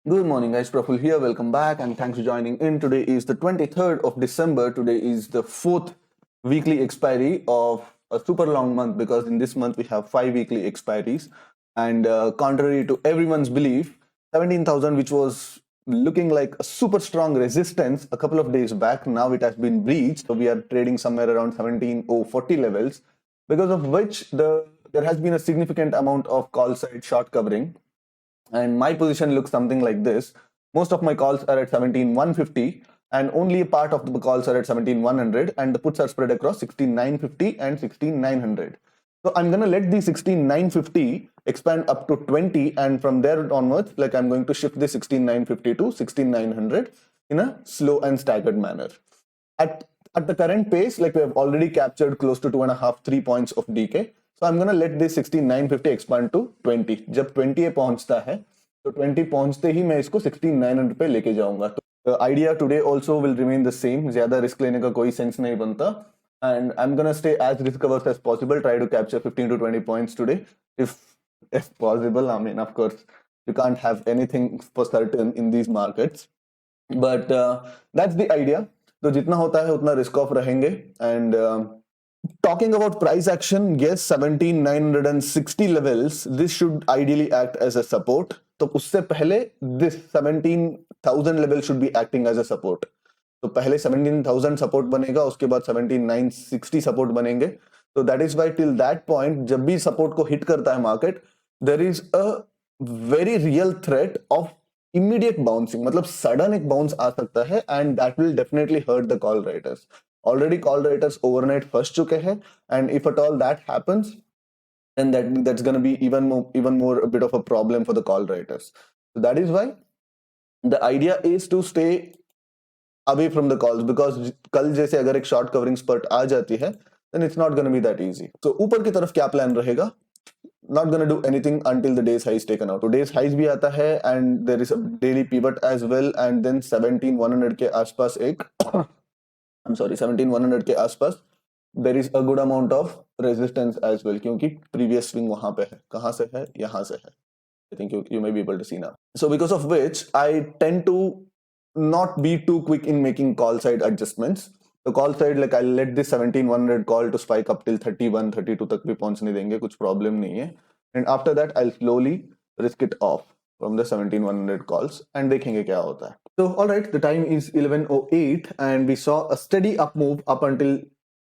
Good morning, guys. Praful here. Welcome back, and thanks for joining in. Today is the 23rd of December. Today is the fourth weekly expiry of a super long month because in this month we have 5 weekly expiries. And contrary to everyone's belief, 17,000, which was looking like a super strong resistance a couple of days back, now it has been breached. So we are trading somewhere around 17,040 levels, because of which there has been a significant amount of call side short covering, and my position looks something like this. Most of my calls are at 17,150, and only a part of the calls are at 17,100, and the puts are spread across 16,950 and 16,900. So I'm going to let the 16,950 expand up to 20, and from there onwards, like, I'm going to shift the 16,950 to 16,900 in a slow and staggered manner. At the current pace, like, we have already captured close to 2.5-3 points of decay. So I'm going to let this 16,950 expand to 20. जब 20 पे पहुंचता है तो 20 पहुंचते ही मैं इसको 16,900 पे लेके जाऊंगा. तो idea today also will remain the same. ज्यादा रिस्क लेने का कोई सेंस नहीं बनता, and I'm gonna stay as risk averse as possible. Try to capture 15 to 20 points today, if possible. I mean, of course, you can't have anything for certain in these markets, but that's the idea. तो जितना होता है उतना risk of रहेंगे. And talking about price action, yes, 17,960 levels, this should ideally act as a support. तो उससे पहले this 17,000 level should be acting as a support. तो पहले 17,000 सपोर्ट बनेगा, उसके बाद 17,960 सपोर्ट बनेंगे. तो that is why till that point जब भी सपोर्ट को हिट करता है market, there is a very real threat of immediate bouncing. मतलब सडन एक बाउंस आ सकता है, and that will definitely hurt the call writers. Already call writers overnight फंस चुके हैं, and if at all that happens, then that's going to be even more a bit of a problem for the call writers. So that is why the idea is to stay away from the calls, because कल जैसे अगर एक short covering spurt आ जाती है, then it's not going to be that easy. So ऊपर की तरफ क्या प्लान रहेगा? Not going to do anything until the day's high is taken out. तो day's highs भी आता है, and there is a daily pivot as well, and then 17,100 के आसपास एक I'm sorry, 17,100 के आसपास there is a good amount of resistance as well, क्योंकि previous swing वहां पे है. कहां से है? यहां से है. I think you may be able to see now. So because of which I tend to not be too quick in making call side adjustments. The call side, like, I'll let this 17,100 call to spike up till 31, 32 तक भी पहुंचने देंगे, कुछ problem नहीं है. And after that I'll slowly risk it off from the 17,100 calls and देखेंगे क्या होता है. So alright, the time is 11:08, and we saw a steady up move up until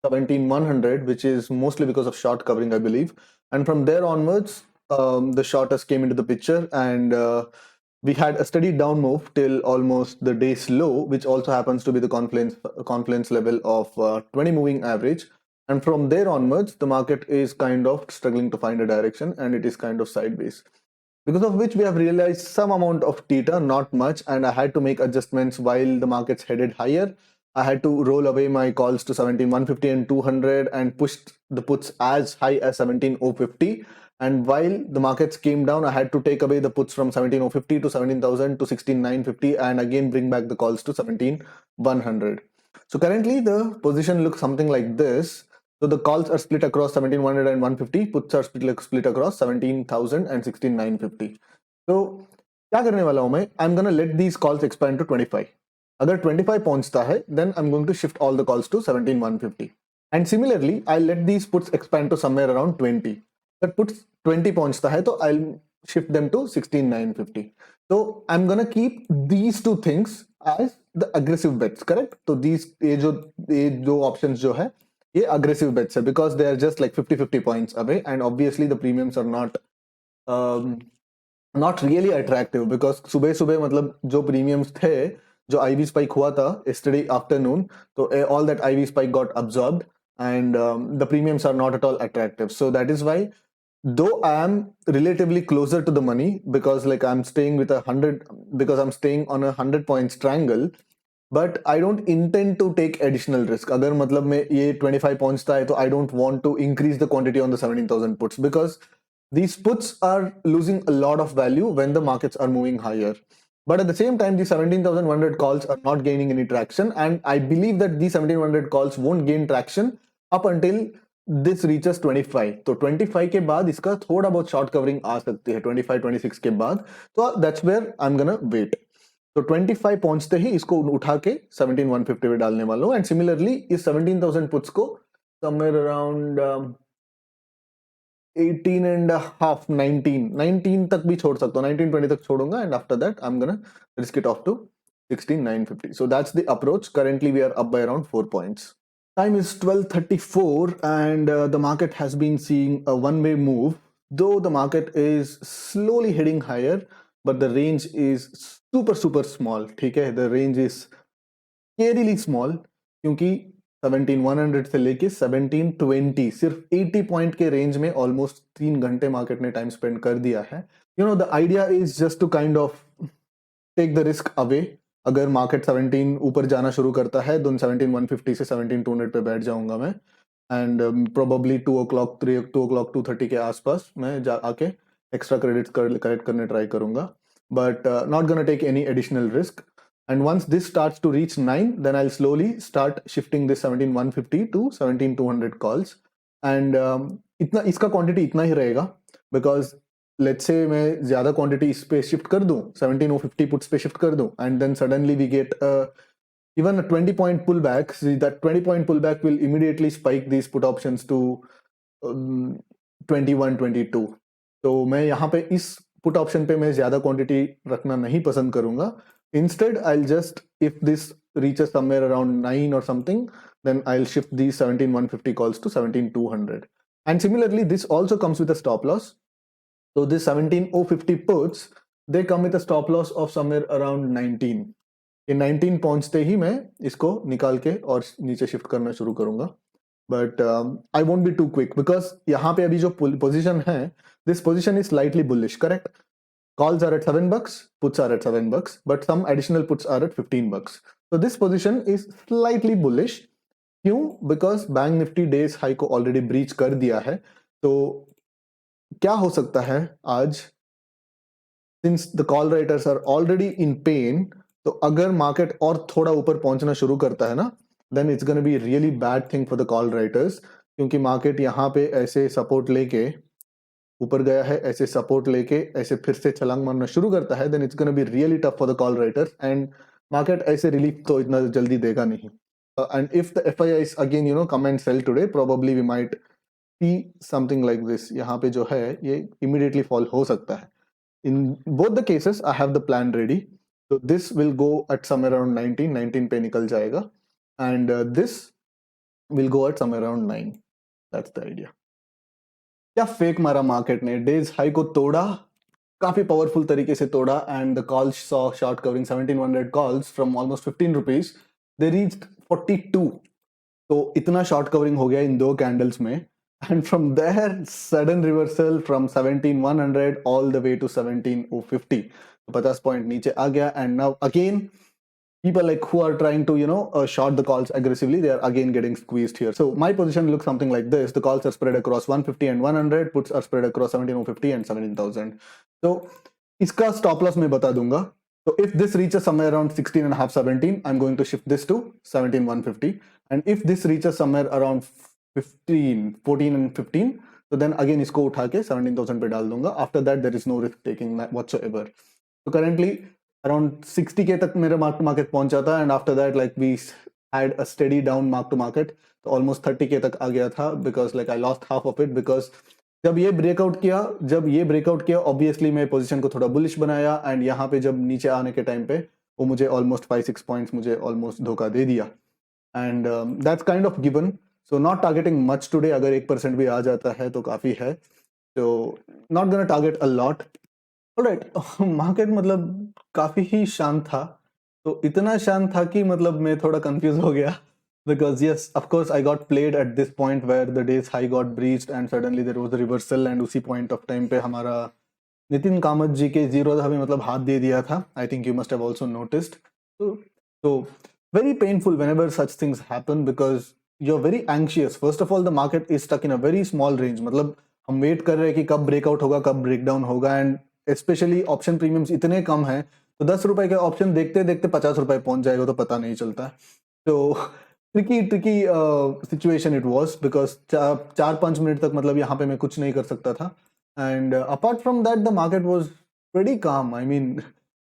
17,100, which is mostly because of short covering, I believe. And from there onwards, the shorters came into the picture, and we had a steady down move till almost the day's low, which also happens to be the confluence level of 20 moving average. And from there onwards, the market is kind of struggling to find a direction, and it is kind of sideways. Because of which we have realized some amount of theta, not much, and I had to make adjustments while the markets headed higher. I had to roll away my calls to 17,150 and 200 and pushed the puts as high as 17,050. And while the markets came down, I had to take away the puts from 17,050 to 17,000 to 16,950, and again bring back the calls to 17,100. So currently the position looks something like this. So the calls are split across 17,100 and 150, puts are split across 17,000 and 16,950. So क्या करने वाला हूं मैं? I'm gonna let these calls expand to 25. अगर 25 पहुंचता है, then I'm going to shift all the calls to 17,150. And similarly, I'll let these puts expand to somewhere around 20. But puts 20 पहुंचता है, तो I'll shift them to 16,950. So I'm gonna keep these two things as the aggressive bets, correct? तो ये जो options जो है, ये aggressive bets है, because they are just like 50-50 points away, and obviously the premiums are not really attractive, because सुबह मतलब जो premiums थे, जो IV spike हुआ था yesterday afternoon, तो all that IV spike got absorbed, and the premiums are not at all attractive. So that is why, though I am relatively closer to the money, because like I'm staying with 100, because I'm staying on a 100 points triangle, but I don't intend to take additional risk. अगर मतलब मैं ये 25 पहुंचता है, तो I don't want to increase the quantity on the 17,000 puts, because these puts are losing a lot of value when the markets are moving higher. But at the same time, the 17,100 calls are not gaining any traction, and I believe that these 17,100 calls won't gain traction up until this reaches 25, तो 25 के बाद इसका थोड़ा बहुत short covering आ सकती है 25 26 के बाद, तो that's where I am gonna wait. तो 25 पहुंचते ही इसको उठा के 17150 पे डालने वाला हूं, एंड सिमिलरली इस 17,000 पुट्स को समवेयर अराउंड 18 एंड हाफ 19 तक भी छोड़ सकता हूँ, 1920 तक छोड़ूंगा, and after that I am gonna risk it off to 16,950. So that's the approach. Currently we are up by around 4 points. Time is 12:34 and the market has been seeing a one-way move, though the market is slowly heading higher, but the range is super small. ठीक है, the range is scarily small क्योंकि 17,100 से लेके 1720 सिर्फ 80 point के range में almost 3 घंटे market ने टाइम स्पेंड कर दिया है। You know the idea is just to kind of take the risk away. अगर मार्केट 17 ऊपर जाना शुरू करता है तो 17,150 से 17,200 पे बैठ जाऊंगा मैं, एंड प्रोबेबली 2 o'clock 2:30 के आसपास मैं आके एक्स्ट्रा क्रेडिट्स कलेक्ट करने ट्राई करूंगा, but not gonna take any additional risk. And once this starts to reach 9, then I'll slowly start shifting this 17,150 to 17,200 calls. And इतना इसका क्वांटिटी इतना ही रहेगा, बिकॉज लेट्स से मैं ज्यादा क्वांटिटी इस पे शिफ्ट कर दूं, 17,050 पुट्स पे शिफ्ट कर दूं, and then suddenly we get even a 20 point pullback. See, that 20 point pullback will immediately spike these put options to 21 22. तो मैं यहाँ पे इस पुट ऑप्शन पे मैं ज्यादा क्वांटिटी रखना नहीं पसंद करूंगा। Instead, I'll just, if this reaches somewhere around 9 or something, then I'll shift these 17,150 calls to 17,200. And similarly, this also comes with a stop loss. So this 17,050 puts, they come with a stop loss of somewhere around 19. In 19 पहुंचते ही मैं इसको निकाल के और नीचे shift करना शुरू करूंगा, but I won't be too quick because यहाँ पे अभी जो पोजीशन है, this position is slightly bullish, correct? Calls are at $7, puts are at $7, but some additional puts are at $15. So this position is slightly bullish. क्यों? Because bank Nifty days high को already breach कर दिया है। तो क्या हो सकता है आज, since the call writers are already in pain, तो अगर मार्केट और थोड़ा ऊपर पहुंचना शुरू करता है ना, then it's going to be a really bad thing for the call writers, क्योंकि मार्केट यहाँ पे ऐसे सपोर्ट लेके ऊपर गया है, ऐसे सपोर्ट लेके ऐसे फिर से छलांग मारना शुरू करता है, then it's gonna be really tough for the call writers, and market ऐसे रिलीफ तो इतना जल्दी देगा नहीं। And if the FIIs again come and sell today, probably we might see something like this. यहाँ पे जो है ये इमीडिएटली फॉल हो सकता है। In both the cases I have the plan ready, so this will go at somewhere around 19 पे निकल जाएगा, and this will go at somewhere around 9. That's the idea. क्या फेक मारा मार्केट ने, डेज हाई को तोड़ा, काफी पावरफुल तरीके से तोड़ा, and the calls saw short covering 1700 calls from almost 15 rupees, they reached 42। तो इतना शॉर्ट कवरिंग हो गया इन दो कैंडल्स में, and from there sudden reversal from 17,100 all the way to 17,050, 50 point नीचे आ गया, and now again people like who are trying to short the calls aggressively, they are again getting squeezed here. So my position looks something like this. The calls are spread across 150 and 100, puts are spread across 17,050 and 17,000. So iska stop loss मैं बता दूंगा. So if this reaches somewhere around 16 and a half 17, I'm going to shift this to 17,150, and if this reaches somewhere around 14 and 15, so then again इसको उठा के 17,000 पे डाल दूंगा. After that there is no risk taking whatsoever. So currently around 60k तक मेरा mark to market पहुंचा था, and after that like we had a steady down mark to market, तो ऑलमोस्ट 30k तक आ गया था, because like I lost half of it, because जब ये ब्रेकआउट किया ऑब्वियसली मैं पोजीशन को थोड़ा बुलिश बनाया, एंड यहाँ पे जब नीचे आने के टाइम पे वो मुझे ऑलमोस्ट 5-6 पॉइंट्स मुझे ऑलमोस्ट धोखा दे दिया, and that's kind of given. So not targeting much today, अगर 1% भी आ जाता है तो काफी है, तो not gonna target a lot. Alright, market मतलब काफी ही शांत था, तो इतना शांत था कि मतलब मैं थोड़ा कंफ्यूज हो गया, because yes of course I got played at this point where the day's high got breached and suddenly there was a reversal, and उसी पॉइंट ऑफ टाइम पे हमारा नितिन कामत जी के जीरो हमें मतलब हाथ दे दिया था। I think you must have also noticed. so very painful whenever such things happen, because you're very anxious. First of all, the market is stuck in a very small range, मतलब हम wait कर रहे हैं कि कब breakout होगा, कब breakdown होगा, एंड स्पेशली ऑप्शन प्रीमियम्स इतने कम हैं, तो 10 रुपए के ऑप्शन देखते देखते 50 रुपए पहुंच जाएगा तो पता नहीं चलता। तो tricky situation it was because 4-5 minute तक मतलब यहाँ पे मैं कुछ नहीं कर सकता था and apart from that the market was pretty काम आई मीन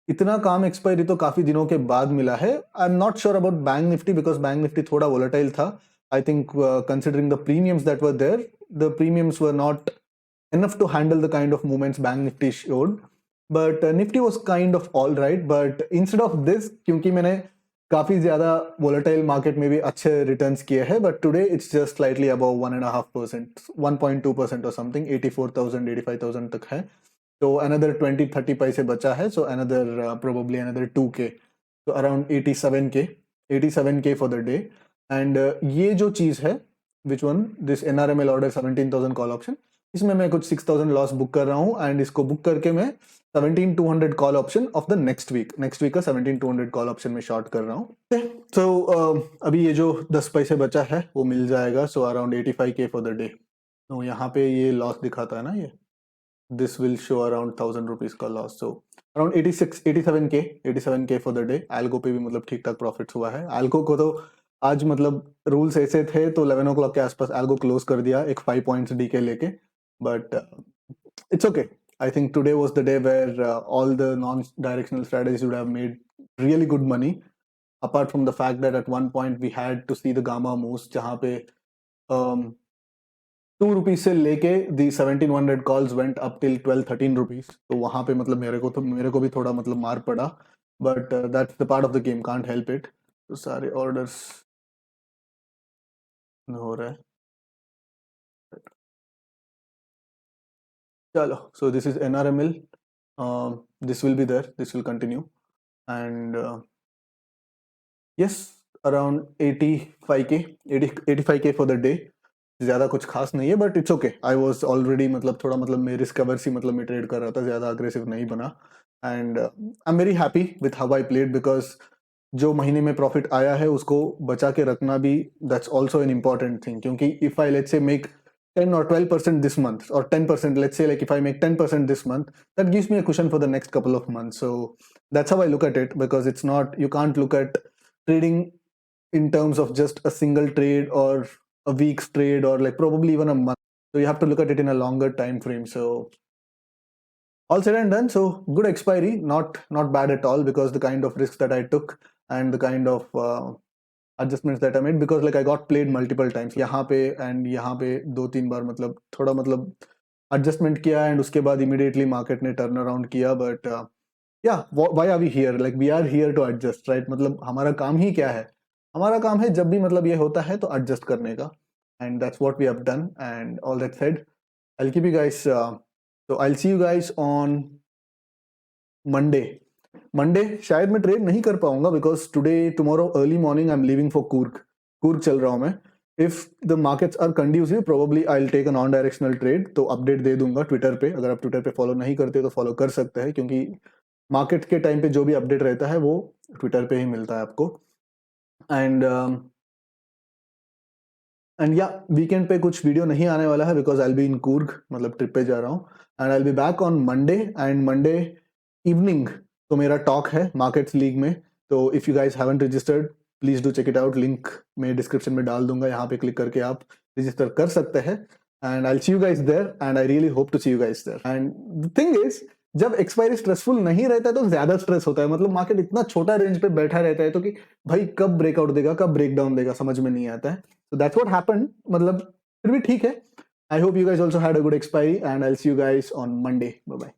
इतना काम एक्सपायरी तो काफी दिनों के बाद मिला है I am not sure about bank nifty because bank nifty थोड़ा वोलेटाइल था I think considering the premiums that were there the premiums were not enough to handle the kind of movements Bank Nifty showed. But Nifty was kind of all right. But instead of this, क्योंकि मैंने काफी ज्यादा volatile market में भी अच्छे returns किए हैं, but today it's just slightly above 1.5%, 1.2% or something, 84,000, 85,000 तक है. So another 20-30 पैसे बचा है. So another probably another 2K. So around 87K for the day. And ये जो चीज है, which one? This NRML order 17,000 call option. इसमें मैं कुछ 6,000 लॉस बुक कर रहा हूँ एंड इसको बुक करके मैं 17,200 call option of the next week का 17,200 कॉल ऑप्शन में शॉर्ट कर रहा हूँ. तो अभी ये जो 10 पैसे बचा है वो मिल जाएगा. So around 85K for the day. तो यहाँ पे ये लॉस दिखाता है ना, ये this will show around 1,000 rupees का लॉस. So around 87K for the day. Algo पे भी मतलब ठीक ठाक प्रॉफिट हुआ है. एल्गो को तो आज मतलब रूल्स ऐसे थे तो 11 o'clock के आसपास एल्गो क्लोज कर दिया एक 5 पॉइंट्स डी के लेके. But it's okay. I think today was the day where all the non-directional strategies would have made really good money. Apart from the fact that at one point we had to see the gamma moves, जहाँ पे 2 rupees से लेके the 1,700 calls went up till 12-13 rupees. तो वहाँ पे मतलब मेरे को भी थोड़ा मतलब मार पड़ा. But that's the part of the game. Can't help it. तो सारे orders हो रहा है. Chalo. So this is NRML. This will be there. This will continue. And yes, around 85K for the day. ज़्यादा कुछ खास नहीं है but it's okay. I was already मतलब थोड़ा मतलब मैं रिस्क अवर्सी मतलब मैं ट्रेड कर रहा था, ज़्यादा अग्रेसिव नहीं बना. And I am very happy with how I played because जो महीने में प्रॉफिट आया है उसको बचा के रखना भी that's also an important thing. क्योंकि if I let's say make 10 or 12% this month or 10%, let's say like if I make 10% this month, that gives me a cushion for the next couple of months. So that's how I look at it, because it's not, you can't look at trading in terms of just a single trade or a week's trade or like probably even a month. So you have to look at it in a longer time frame. So all said and done, so good expiry, not bad at all, because the kind of risks that I took and the kind of adjustments that I made, because like I got played multiple times यहाँ पे and यहाँ पे 2-3 बार मतलब थोड़ा मतलब adjustment किया and उसके बाद immediately market ने turn around किया. But yeah, why are we here? Like we are here to adjust, right? मतलब हमारा काम ही क्या है? हमारा काम है जब भी मतलब ये होता है तो adjust करने का, and that's what we have done. And all that said, I'll keep you guys so I'll see you guys on Monday शायद मैं ट्रेड नहीं कर पाऊंगा because tomorrow early morning I am leaving for Coorg चल रहा हूं मैं. If the markets are conducive probably I will take a non directional trade. तो अपडेट दे दूंगा ट्विटर पे. अगर आप ट्विटर पे फॉलो नहीं करते तो फॉलो कर सकते हैं, क्योंकि मार्केट के टाइम पे जो भी अपडेट रहता है वो ट्विटर पे ही मिलता है आपको. एंड या वीकेंड पे कुछ वीडियो नहीं आने वाला है because I will be in Coorg, मतलब ट्रिप पे जा रहा हूँ. And I will be back on Monday. And Monday evening तो मेरा टॉक है मार्केट्स लीग में. तो if you guys haven't registered please do check it out. Link मैं डिस्क्रिप्शन में डाल दूंगा, यहाँ पे क्लिक करके आप रजिस्टर कर सकते हैं. And I will see you guys there and I really hope to see you guys there. And the thing is, जब एक्सपायरी स्ट्रेसफुल नहीं रहता है तो ज्यादा स्ट्रेस होता है. मतलब मार्केट इतना छोटा रेंज पे बैठा रहता है तो कि भाई कब ब्रेकआउट देगा, कब ब्रेकडाउन देगा, समझ में नहीं आता है. So that's what happened. मतलब फिर भी ठीक है. I hope you guys also had a good expiry and I will see you guys on Monday. Bye bye.